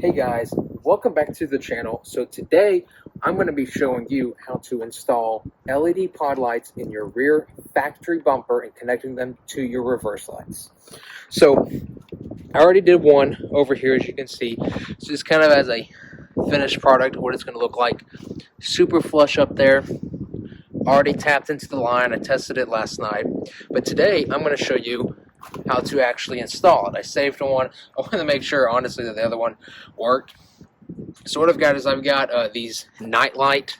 Hey guys, welcome back to the channel. So today I'm going to be showing you how to install LED pod lights in your rear factory bumper and connecting them to your reverse lights. So I already did one over here, as you can see. So just kind of as a finished product, what it's going to look like. Super flush up there. Already tapped into the line. I tested it last night. But today I'm going to show you how to actually install it. I saved one. I want to make sure, honestly, that the other one worked. So what I've got is these Nightlight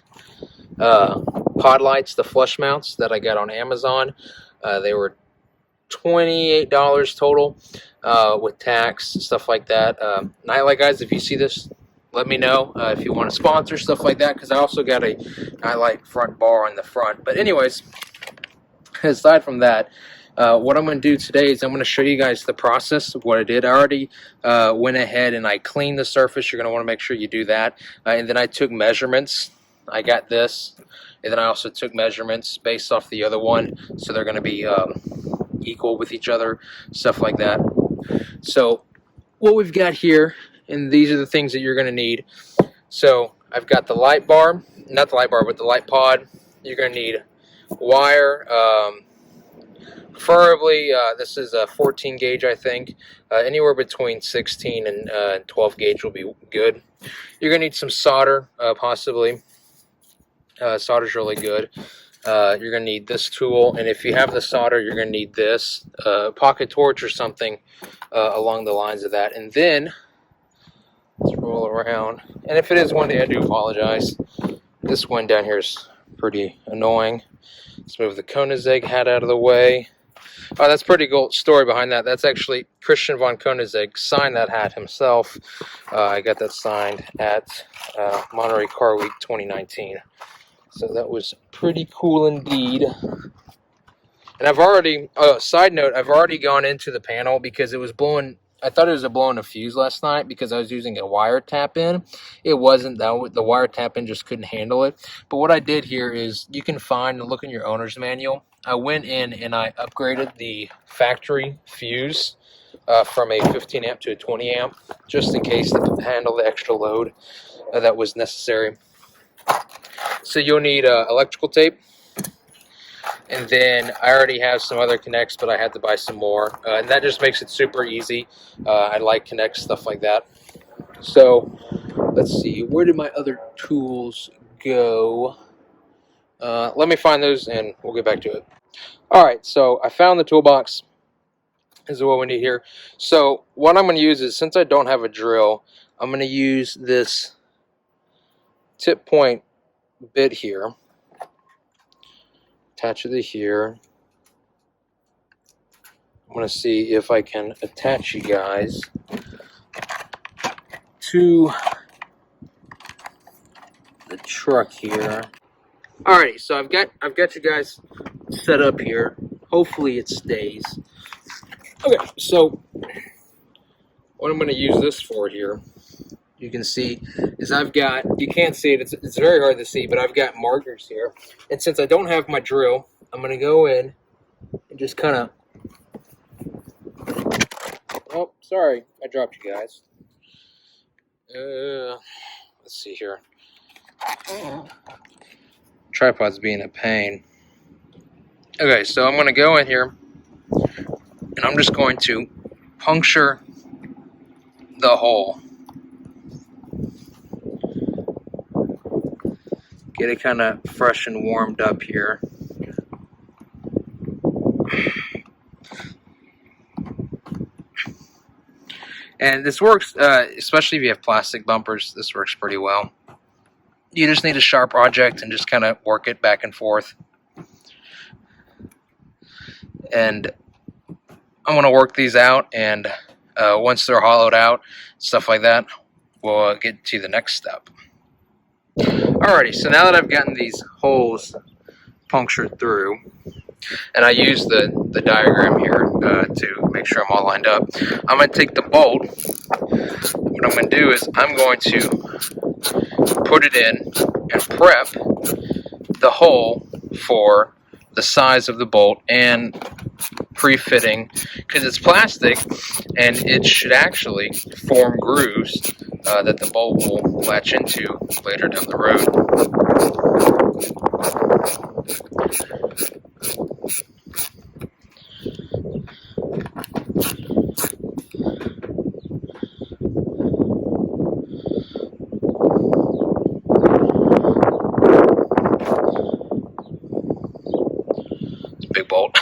pod lights, the flush mounts that I got on Amazon. They were $28 total with tax and stuff like that. Nightlight guys, if you see this, let me know if you want to sponsor stuff like that, because I also got a Nightlight front bar on the front. But anyways, aside from that, what I'm going to do today is I'm going to show you guys the process of what I did. I already went ahead and I cleaned the surface. You're going to want to make sure you do that. And then I took measurements. I got this. And then I also took measurements based off the other one. So they're going to be equal with each other, stuff like that. So what we've got here, and these are the things that you're going to need. So I've got the light bar, not the light bar, but the light pod. You're going to need wire. Preferably, this is a 14 gauge, I think. Anywhere between 16 and 12 gauge will be good. You're going to need some solder, possibly. Solder's really good. You're going to need this tool, and if you have the solder, you're going to need this pocket torch or something along the lines of that. And then, let's roll around. And if it is windy, I do apologize. This one down here is pretty annoying. Let's move the Koenigsegg hat out of the way. Oh, that's a pretty cool story behind that. That's actually Christian von Koenigsegg signed that hat himself. I got that signed at Monterey Car Week 2019. So that was pretty cool indeed. And I've already, side note, I've already gone into the panel because it was blowing. I thought it was blowing a fuse last night because I was using a wire tap in. It wasn't that. The wire tap in just couldn't handle it. But what I did here is you can find and look in your owner's manual. I went in and I upgraded the factory fuse from a 15 amp to a 20 amp just in case to handle the extra load that was necessary. So you'll need electrical tape. And then I already have some other connects, but I had to buy some more. And that just makes it super easy. I like connects, stuff like that. So let's see, where did my other tools go? Let me find those and we'll get back to it. All right, so I found the toolbox. This is what we need here. So what I'm going to use is, since I don't have a drill, I'm going to use this tip point bit here. Attach it to here. I'm going to see if I can attach you guys to the truck here. Alrighty, so I've got you guys set up here. Hopefully it stays. Okay, so what I'm going to use this for here, you can see, is I've got, you can't see it, it's very hard to see, but I've got markers here. And since I don't have my drill, I'm going to go in and just kind of, oh, sorry, I dropped you guys. Let's see here. Tripod's being a pain. Okay, so I'm going to go in here and I'm just going to puncture the hole. Get it kind of fresh and warmed up here. And this works, especially if you have plastic bumpers, this works pretty well. You just need a sharp object and just kind of work it back and forth. And I'm going to work these out, and once they're hollowed out, stuff like that, we'll get to the next step. Alrighty, so now that I've gotten these holes punctured through, and I use the diagram here to make sure I'm all lined up, I'm going to take the bolt. What I'm going to do is I'm going to put it in and prep the hole for the size of the bolt and pre-fitting, because it's plastic and it should actually form grooves that the bolt will latch into later down the road. Big bolt.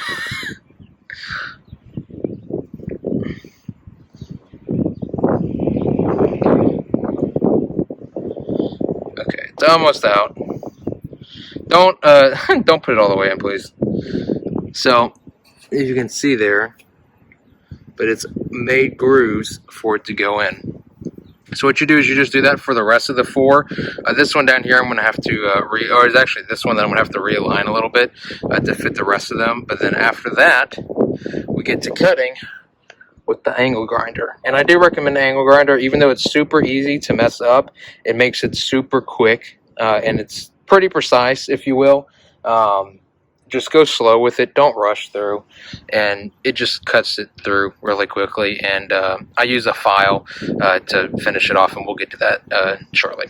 Okay, it's almost out. Don't don't put it all the way in, please. So, as you can see there, but it's made grooves for it to go in. So what you do is you just do that for the rest of the 4. This one down here I'm going to have to, or it's actually this one that I'm going to have to realign a little bit to fit the rest of them. But then after that, we get to cutting with the angle grinder. And I do recommend the angle grinder, even though it's super easy to mess up. It makes it super quick, and it's pretty precise, if you will. Just go slow with it. Don't rush through, and it just cuts it through really quickly. And I use a file to finish it off, and we'll get to that shortly.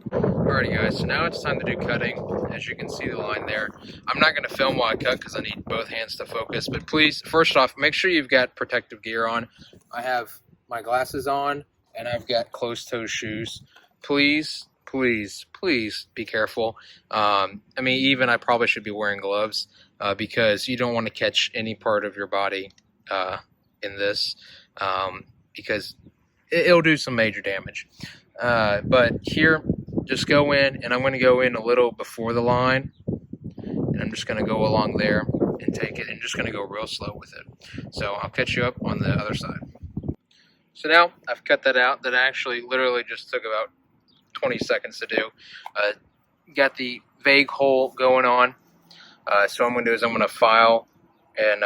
Alrighty guys, so now it's time to do cutting. As you can see the line there. I'm not going to film while I cut because I need both hands to focus, but please, first off, make sure you've got protective gear on. I have my glasses on and I've got closed-toe shoes. Please, please, please be careful. I mean, even I probably should be wearing gloves because you don't want to catch any part of your body in this because it'll do some major damage. But here, just go in, and I'm going to go in a little before the line, and I'm just going to go along there and take it, and just going to go real slow with it. So I'll catch you up on the other side. So now I've cut that out. That actually literally just took about 20 seconds to do. Got the vague hole going on. So what I'm going to do is I'm going to file and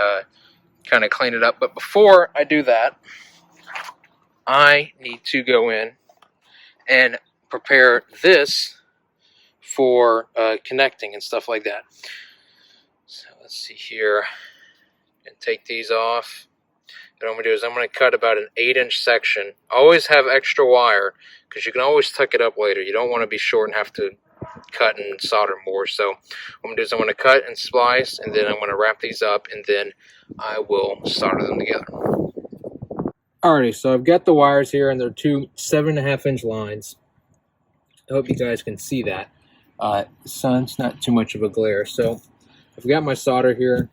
kind of clean it up. But before I do that, I need to go in and prepare this for connecting and stuff like that. So let's see here, and take these off. And what I'm going to do is I'm going to cut about an 8-inch section. Always have extra wire because you can always tuck it up later. You don't want to be short and have to cut and solder more. So what I'm going to do is I'm going to cut and splice, and then I'm going to wrap these up, and then I will solder them together. Alrighty, so I've got the wires here, and they're 2 7.5-inch lines. I hope you guys can see that. Sun's not too much of a glare. So I've got my solder here.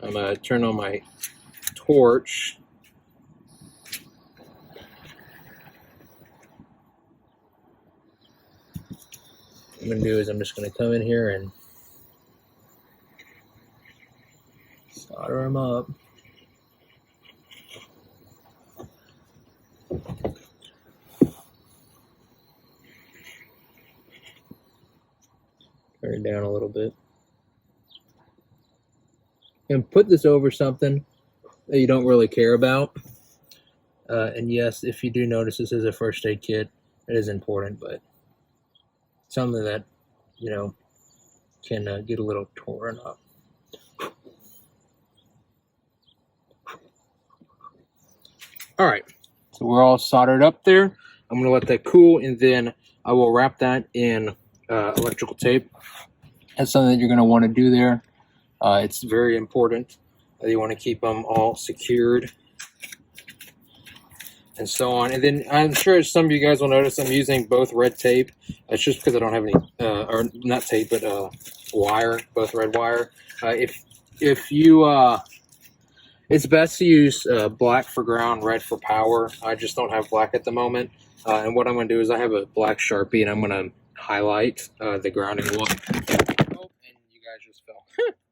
I'm going to turn on my torch. What I'm going to do is I'm just going to come in here and solder them up. Turn it down a little bit. And put this over something that you don't really care about. And yes, if you do notice this is a first aid kit, it is important, but something that, you know, can get a little torn up. All right, so we're all soldered up there. I'm going to let that cool, and then I will wrap that in electrical tape. That's something that you're going to want to do there. It's very important that you want to keep them all secured and so on. And then I'm sure some of you guys will notice I'm using both red tape. That's just because I don't have any, or not tape, but wire, both red wire. If you, it's best to use black for ground, red for power. I just don't have black at the moment. And what I'm going to do is I have a black Sharpie, and I'm going to highlight the grounding wood. Oh, and you guys just fell.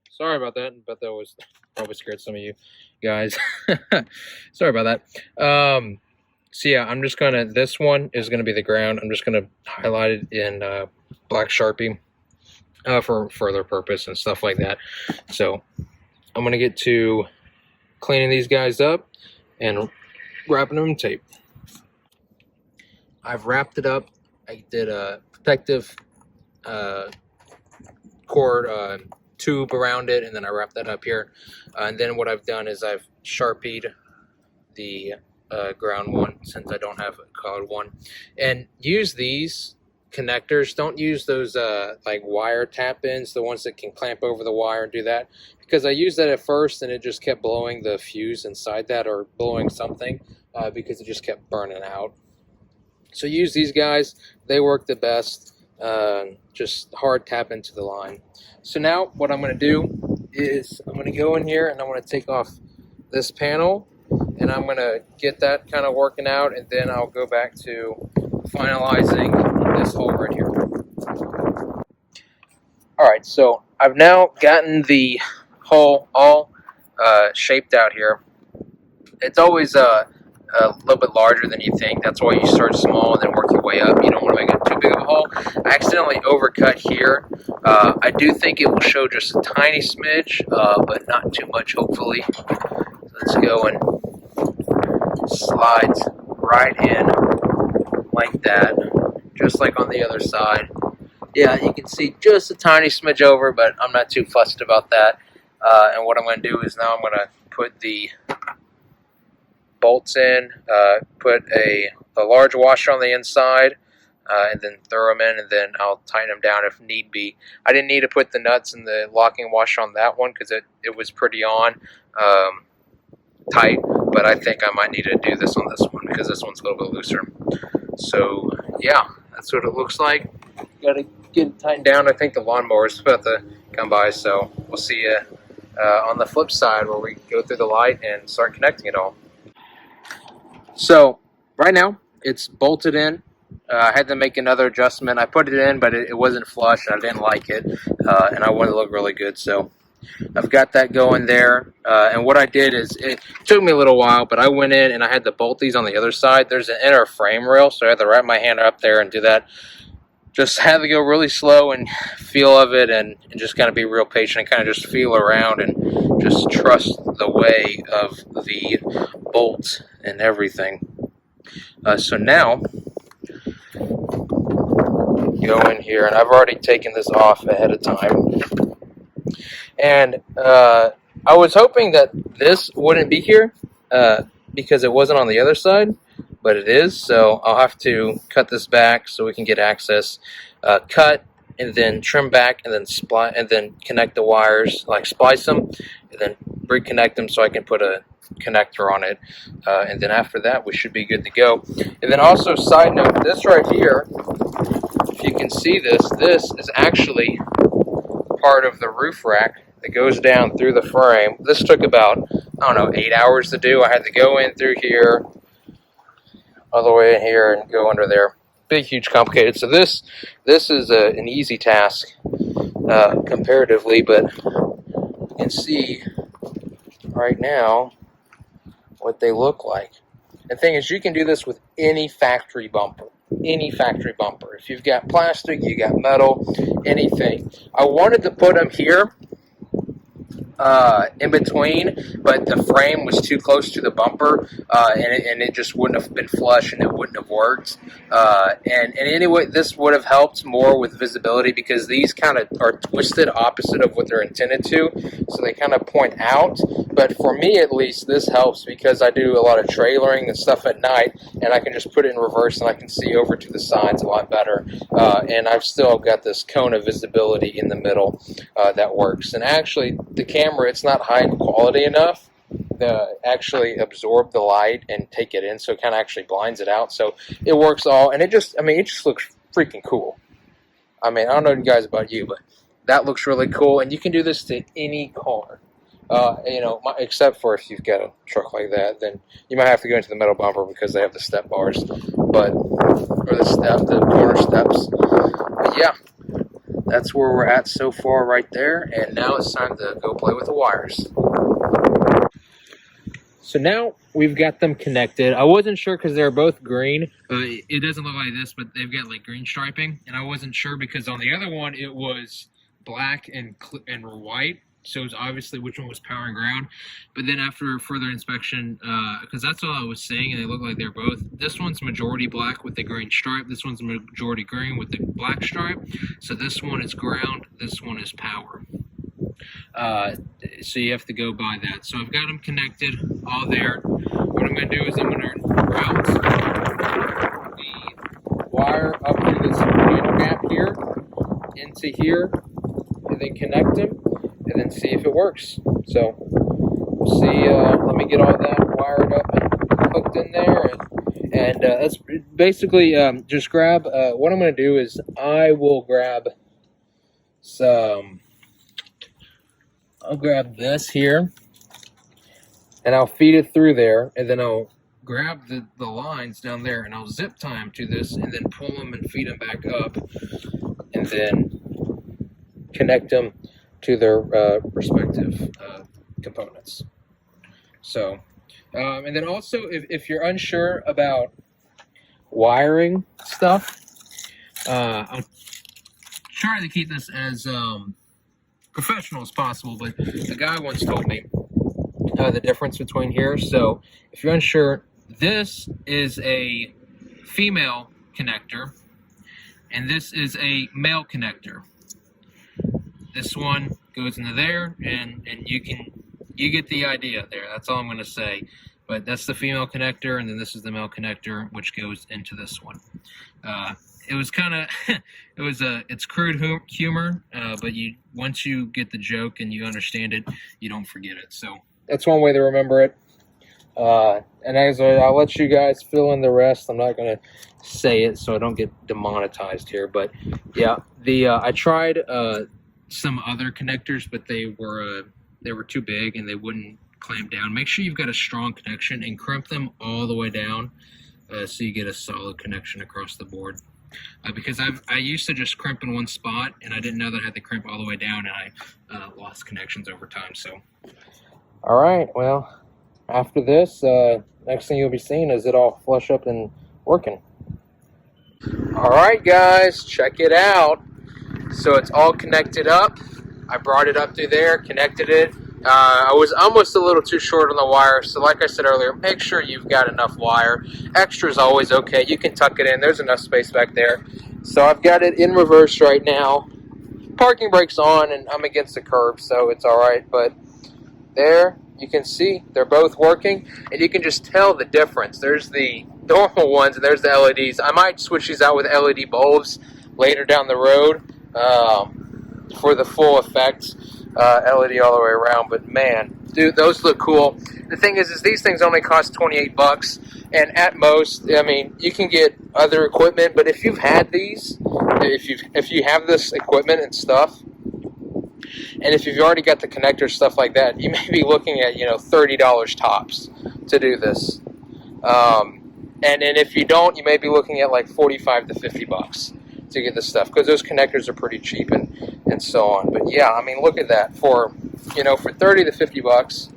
Sorry about that, but that was probably scared some of you guys. Sorry about that. So yeah, I'm just gonna, this one is gonna be the ground. I'm just gonna highlight it in black Sharpie for further purpose and stuff like that. So I'm gonna get to cleaning these guys up and wrapping them in tape. I've wrapped it up. I did a protective cord tube around it, and then I wrap that up here. And then what I've done is I've Sharpied the ground one, since I don't have a colored one. And use these connectors. Don't use those like wire tap-ins, the ones that can clamp over the wire and do that, because I used that at first and it just kept blowing the fuse inside that, or blowing something, because it just kept burning out. So use these guys, they work the best. Just hard tap into the line. So now what I'm going to do is I'm going to go in here and I'm going to take off this panel, and I'm going to get that kind of working out, and then I'll go back to finalizing this hole right here. Alright, so I've now gotten the hole all shaped out here. It's always a little bit larger than you think. That's why you start small and then work your way up. You don't want to make it too big of a hole. I accidentally overcut here. I do think it will show just a tiny smidge, but not too much, hopefully. Let's go and slides right in like that, just like on the other side. Yeah, you can see just a tiny smidge over, but I'm not too fussed about that. And what I'm going to do is now I'm going to put the bolts in, put a large washer on the inside, and then throw them in, and then I'll tighten them down if need be. I didn't need to put the nuts and the locking washer on that one because it was pretty on tight, but I think I might need to do this on this one because this one's a little bit looser. So yeah, that's what it looks like. Got to get it tightened down. I think the lawnmower is about to come by, so we'll see you on the flip side where we go through the light and start connecting it all. So right now it's bolted in. I had to make another adjustment. I put it in, but it wasn't flush, and I didn't like it, and I wanted to look really good. So I've got that going there, and what I did is, it took me a little while, but I went in and I had to bolt these on the other side. There's an inner frame rail, so I had to wrap my hand up there and do that. Just had to go really slow and feel of it, and just kind of be real patient and kind of just feel around and just trust the way of the bolt and everything. So now go in here, and I've already taken this off ahead of time. And I was hoping that this wouldn't be here because it wasn't on the other side, but it is. So I'll have to cut this back so we can get access. Cut and then trim back and then split and then connect the wires, like splice them, and then reconnect them so I can put a connector on it. And then after that, we should be good to go. And then also, side note, this right here, if you can see this, this is actually part of the roof rack that goes down through the frame. This took about, I don't know, 8 hours to do. I had to go in through here, all the way in here, and go under there. Big, huge, complicated. So this is an easy task comparatively, but you can see right now what they look like. The thing is, you can do this with any factory bumper. Any factory bumper. If you've got plastic, you got metal, anything. I wanted to put them here in between, but the frame was too close to the bumper, and it just wouldn't have been flush, and it wouldn't have worked. And anyway, this would have helped more with visibility because these kind of are twisted opposite of what they're intended to, so they kind of point out. But for me, at least, this helps because I do a lot of trailering and stuff at night, and I can just put it in reverse, and I can see over to the sides a lot better. And I've still got this cone of visibility in the middle that works. And actually, the camera, it's not high quality enough to actually absorb the light and take it in, so it kind of actually blinds it out. So it works all, and it just looks freaking cool. I mean, I don't know, guys, about you, but that looks really cool, and you can do this to any car. Except for if you've got a truck like that, then you might have to go into the metal bumper because they have the step bars, or the corner steps. But yeah, that's where we're at so far right there, and now it's time to go play with the wires. So now we've got them connected. I wasn't sure because they're both green. It doesn't look like this, but they've got like green striping, and I wasn't sure because on the other one it was black and white. So it's obviously which one was power and ground. But then after further inspection, because that's all I was saying, and they look like they're both. This one's majority black with the green stripe. This one's majority green with the black stripe. So this one is ground. This one is power. So you have to go by that. So I've got them connected all there. What I'm going to do is I'm going to route the wire up through this panel gap here into here, and then connect them, and then see if it works. So we'll see. Let me get all that wired up and hooked in there, and that's basically just grab. What I'm going to do is I will grab some. I'll grab this here, and I'll feed it through there, and then I'll grab the lines down there, and I'll zip tie them to this, and then pull them and feed them back up, and then connect them to their respective components. So, and then also, if you're unsure about wiring stuff, I'll try to keep this as professional as possible, but the guy once told me the difference between here. So if you're unsure, this is a female connector and this is a male connector. This one goes into there, and you get the idea there. That's all I'm going to say. But that's the female connector, and then this is the male connector, which goes into this one. It was kind of, it's crude humor, but once you get the joke and you understand it, you don't forget it. So that's one way to remember it. And I'll let you guys fill in the rest. I'm not going to say it so I don't get demonetized here. But yeah, I tried some other connectors, but they were too big and they wouldn't clamp down. Make sure you've got a strong connection and crimp them all the way down so you get a solid connection across the board. Because I used to just crimp in one spot, and I didn't know that I had to crimp all the way down, and I lost connections over time. So, all right, well, after this, next thing you'll be seeing is it all flush up and working. All right, guys, check it out. So it's all connected up. I brought it up through there, connected it. I was almost a little too short on the wire, so like I said earlier, make sure you've got enough wire. Extra is always okay. You can tuck it in. There's enough space back there. So I've got it in reverse right now. Parking brake's on, and I'm against the curb, so it's all right. But there, you can see they're both working, and you can just tell the difference. There's the normal ones, and there's the LEDs. I might switch these out with LED bulbs later down the road for the full effect. LED all the way around, but man, dude, those look cool. The thing is these things only cost $28, and at most, I mean, you can get other equipment, but if you've had these, if you have this equipment and stuff, and if you've already got the connector stuff like that, you may be looking at $30 tops to do this. And if you don't, you may be looking at like $45 to $50 to get this stuff, because those connectors are pretty cheap and so on. But yeah, I mean, look at that. For for $30 to $50,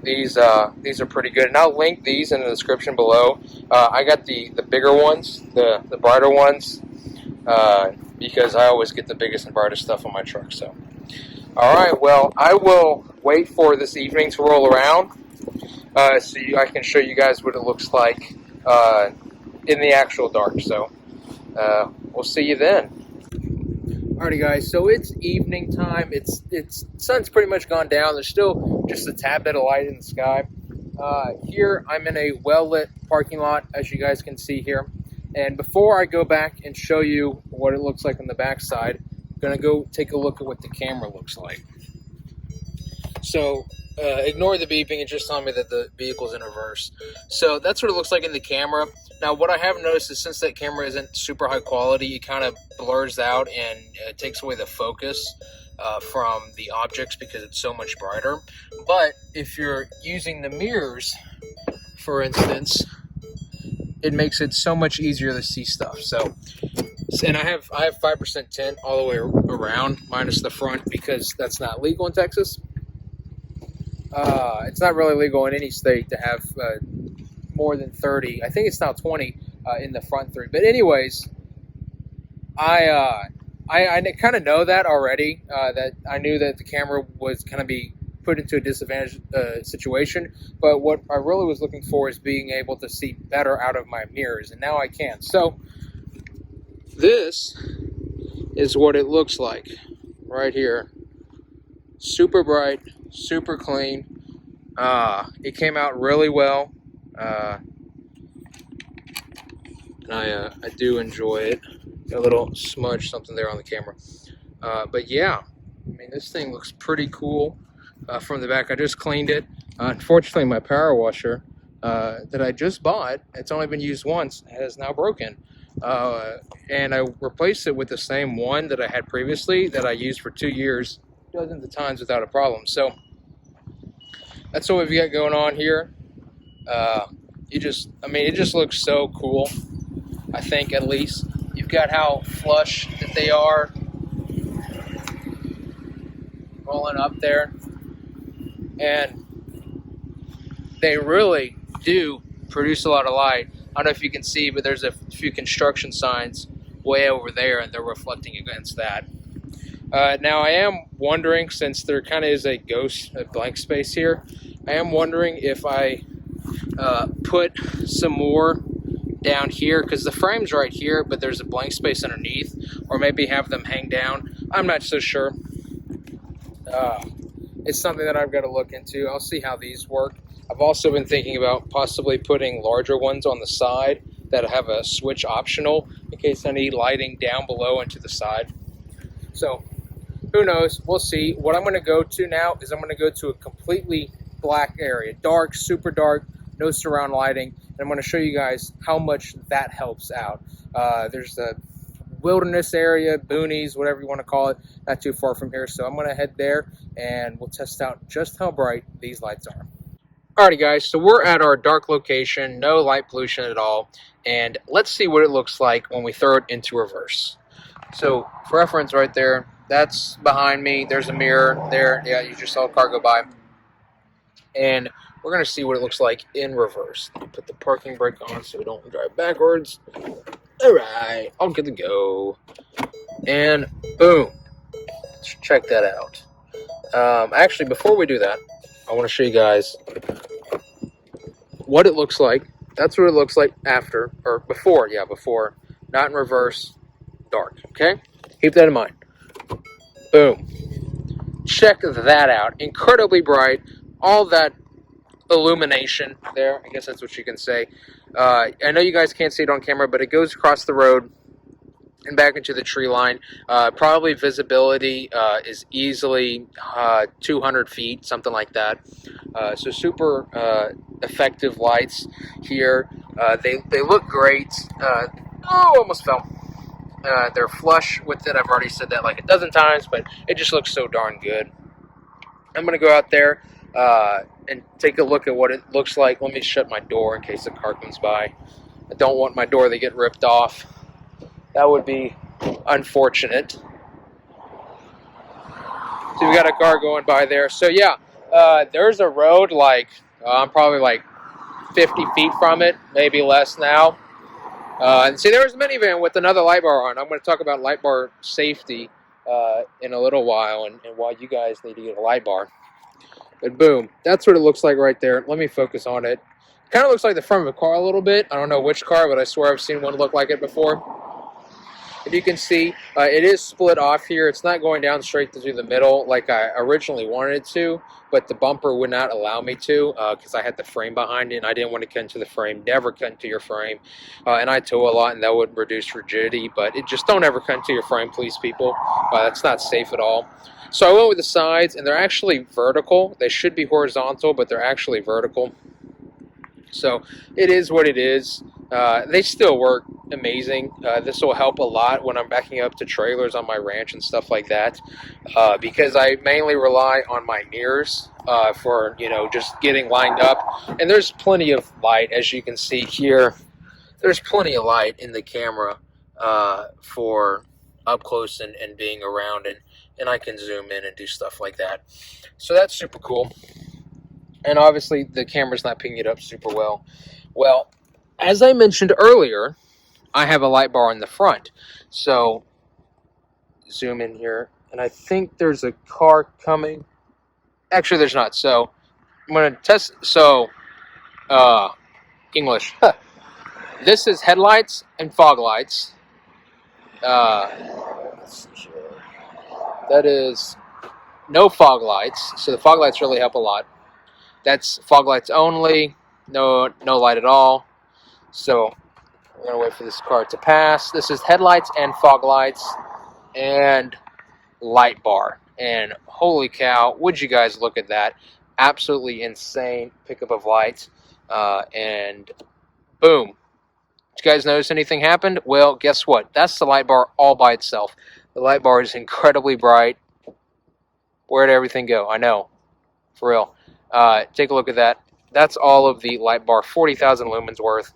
these are pretty good. And I'll link these in the description below. I got the bigger ones, the brighter ones, because I always get the biggest and brightest stuff on my truck. So, all right, well, I will wait for this evening to roll around so I can show you guys what it looks like in the actual dark. So we'll see you then. Alrighty, guys, so it's evening time. It's sun's pretty much gone down. There's still just a tad bit of light in the sky. Here I'm in a well-lit parking lot, as you guys can see here. And before I go back and show you what it looks like on the back side, I'm gonna go take a look at what the camera looks like. So ignore the beeping and just tell me that the vehicle's in reverse. So that's what it looks like in the camera. Now, what I have noticed is since that camera isn't super high quality, it kind of blurs out and takes away the focus from the objects because it's so much brighter. But if you're using the mirrors, for instance, it makes it so much easier to see stuff. So, and I have 5% tint all the way around, minus the front, because that's not legal in Texas. It's not really legal in any state to have more than 30. I think it's now 20 in the front three. But anyways, I kind of know that already. That I knew that the camera was going to be put into a disadvantaged situation. But what I really was looking for is being able to see better out of my mirrors, and now I can. So this is what it looks like right here. super bright, super clean. It came out really well. And I do enjoy it. Got a little smudge something there on the camera. But yeah, I mean, this thing looks pretty cool from the back. I just cleaned it. Unfortunately, my power washer that I just bought, it's only been used once, has now broken. And I replaced it with the same one that I had previously that I used for 2 years, dozens of times without a problem. So that's what we've got going on here. It just looks so cool. I think, at least. You've got how flush that they are rolling up there, and they really do produce a lot of light. I don't know if you can see, but there's a few construction signs way over there, and they're reflecting against that. Now I am wondering, since there kind of is a blank space here, I am wondering if I put some more down here, because the frame's right here, but there's a blank space underneath, or maybe have them hang down. I'm not so sure. It's something that I've got to look into. I'll see how these work. I've also been thinking about possibly putting larger ones on the side that have a switch optional in case I need lighting down below and to the side. So who knows? We'll see. What I'm going to go to now is I'm going to go to a completely black area, dark, super dark, no surround lighting, and I'm going to show you guys how much that helps out. There's the wilderness area, boonies, whatever you want to call it, not too far from here. So I'm going to head there and we'll test out just how bright these lights are. Alrighty guys, so we're at our dark location, no light pollution at all, and let's see what it looks like when we throw it into reverse. So for reference right there, that's behind me, there's a mirror there, yeah, you just saw a car go by, and we're going to see what it looks like in reverse. Let me put the parking brake on so we don't drive backwards. Alright, all good to go. And boom. Let's check that out. Actually, before we do that, I want to show you guys what it looks like. That's what it looks like after, or before, yeah, before. Not in reverse, dark, okay? Keep that in mind. Boom. Check that out. Incredibly bright. All that illumination there, I guess that's what you can say. I know you guys can't see it on camera, but it goes across the road and back into the tree line. Probably visibility is easily 200 feet, something like that. So super effective lights here. They look great. Almost fell. They're flush with it. I've already said that like a dozen times, but it just looks so darn good. I'm going to go out there and take a look at what it looks like. Let me shut my door in case a car comes by. I don't want my door to get ripped off. That would be unfortunate. So we got a car going by there. So yeah, there's a road like, I'm probably like 50 feet from it, maybe less now. And see, there's a minivan with another light bar on. I'm going to talk about light bar safety in a little while, and why you guys need to get a light bar. But boom, that's what it looks like right there. Let me focus on it. Kind of looks like the front of a car a little bit. I don't know which car, but I swear I've seen one look like it before. If you can see, it is split off here. It's not going down straight through the middle like I originally wanted it to, but the bumper would not allow me to because I had the frame behind it, and I didn't want to cut into the frame. Never cut into your frame. And I tow a lot, and that would reduce rigidity, but just don't ever cut into your frame, please, people. That's not safe at all. So I went with the sides, and they're actually vertical. They should be horizontal, but they're actually vertical. So it is what it is. They still work amazing. This will help a lot when I'm backing up to trailers on my ranch and stuff like that, because I mainly rely on my mirrors for, just getting lined up. And there's plenty of light, as you can see here. There's plenty of light in the camera for up close and being around, and I can zoom in and do stuff like that. So that's super cool. And obviously the camera's not picking it up super well. Well, as I mentioned earlier, I have a light bar in the front. So zoom in here, and I think there's a car coming. Actually, there's not. So I'm going to test. So English. This is headlights and fog lights. Let's see here. That is no fog lights, so the fog lights really help a lot. That's fog lights only, no light at all. So we're gonna wait for this car to pass. This is headlights and fog lights and light bar. And holy cow, would you guys look at that? Absolutely insane pickup of lights. And boom. Did you guys notice anything happened? Well, guess what? That's the light bar all by itself. The light bar is incredibly bright. Where'd everything go? I know. For real. Take a look at that. That's all of the light bar, 40,000 lumens worth.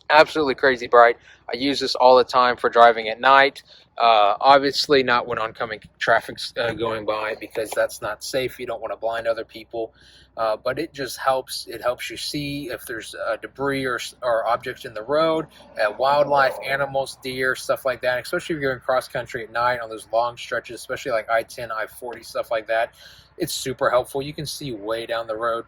Absolutely crazy bright. I use this all the time for driving at night. Obviously not when oncoming traffic's going by, because that's not safe. You don't want to blind other people. But it just helps. It helps you see if there's debris or objects in the road, wildlife, animals, deer, stuff like that. Especially if you're in cross country at night on those long stretches, especially like I-10, I-40, stuff like that. It's super helpful. You can see way down the road.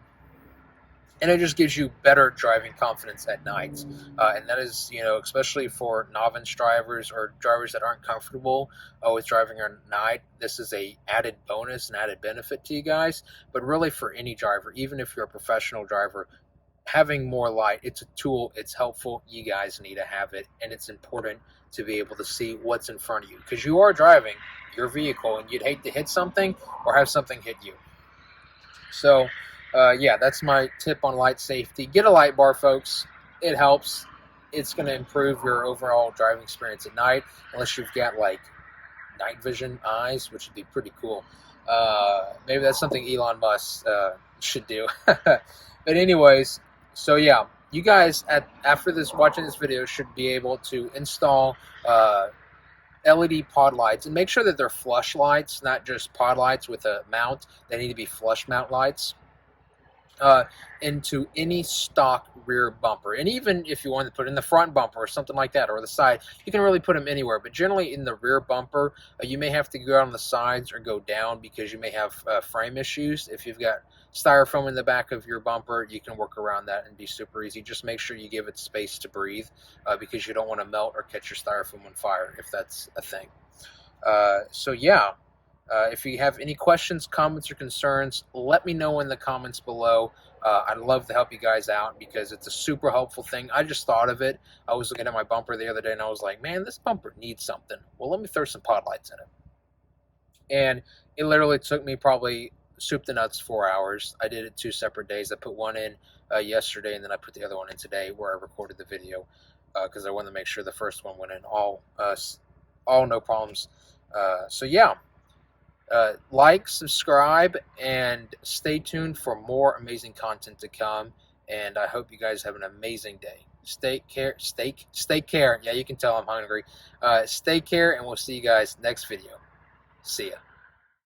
And it just gives you better driving confidence at night. And that is, especially for novice drivers or drivers that aren't comfortable with driving at night, this is a added bonus and added benefit to you guys. But really for any driver, even if you're a professional driver, having more light, it's a tool, it's helpful. You guys need to have it, and it's important to be able to see what's in front of you, because you are driving your vehicle and you'd hate to hit something or have something hit you. So yeah, that's my tip on light safety. Get a light bar, folks. It helps. It's going to improve your overall driving experience at night, unless you've got like night vision eyes, which would be pretty cool. Maybe that's something Elon Musk should do. But anyways, so yeah, you guys after watching this video should be able to install LED pod lights, and make sure that they're flush lights, not just pod lights with a mount. They need to be flush mount lights. Into any stock rear bumper. And even if you want to put in the front bumper or something like that, or the side, you can really put them anywhere. But generally in the rear bumper, you may have to go out on the sides or go down, because you may have frame issues. If you've got styrofoam in the back of your bumper, you can work around that and be super easy. Just make sure you give it space to breathe, because you don't want to melt or catch your styrofoam on fire, if that's a thing. So yeah. If you have any questions, comments, or concerns, let me know in the comments below. I'd love to help you guys out, because it's a super helpful thing. I just thought of it. I was looking at my bumper the other day and I was like, man, this bumper needs something. Well, let me throw some pod lights in it. And it literally took me probably soup to nuts 4 hours. I did it 2 separate days. I put one in yesterday, and then I put the other one in today where I recorded the video, because I wanted to make sure the first one went in all no problems. So yeah. Like, subscribe, and stay tuned for more amazing content to come. And I hope you guys have an amazing day. Stay care. Yeah, you can tell I'm hungry. Stay care, and we'll see you guys next video. See ya.